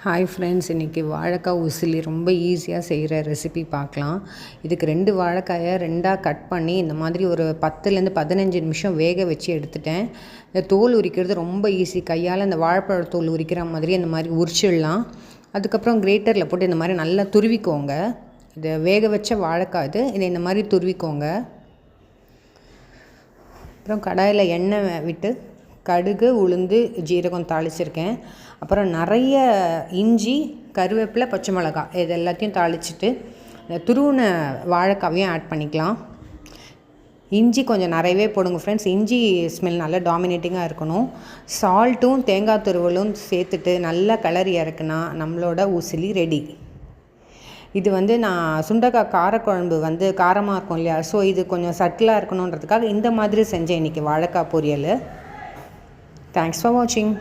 Hi friends, இன்றைக்கி வாழைக்காய் உசிலி ரொம்ப ஈஸியாக செய்கிற ரெசிபி பார்க்கலாம். இதுக்கு 2 வாழைக்காயை 2ஆக கட் பண்ணி இந்த மாதிரி ஒரு 10லேருந்து 15 நிமிஷம் வேக வச்சு எடுத்துட்டேன். இந்த தோல் உரிக்கிறது ரொம்ப ஈஸி. கையால் இந்த வாழைப்பழ தோல் உரிக்கிற மாதிரி இந்த மாதிரி உரிச்சிடலாம். அதுக்கப்புறம் கிரேட்டரில் போட்டு இந்த மாதிரி நல்லா துருவிக்கோங்க. இதை வேக வச்ச வாழைக்காய் இதை இந்த மாதிரி துருவிக்கோங்க. அப்புறம் கடாயில் எண்ணெய் விட்டு கடுகு, உளுந்து, ஜீரகம் தாளிச்சிருக்கேன். அப்புறம் நிறைய இஞ்சி, கருவேப்பிலை, பச்சை மிளகாய் இது எல்லாத்தையும் தாளிச்சிட்டு துருவின வாழைக்காவையும் ஆட் பண்ணிக்கலாம். இஞ்சி கொஞ்சம் நிறையவே போடுங்க ஃப்ரெண்ட்ஸ். இஞ்சி ஸ்மெல் நல்லா டாமினேட்டிங்காக இருக்கணும். சால்ட்டும் தேங்காய் துருவலும் சேர்த்துட்டு நல்லா கிளறி இறக்குனா நம்மளோட உசிலி ரெடி. இது நான் சுண்டக்காய் காரக்குழம்பு காரமாக இருக்கும் இல்லையா, ஸோ இது கொஞ்சம் சட்டிலாக இருக்கணுன்றதுக்காக இந்த மாதிரி செஞ்சேன் இன்றைக்கி வாழைக்காய் பொரியல். தேங்க்ஸ் ஃபார் வாட்சிங்.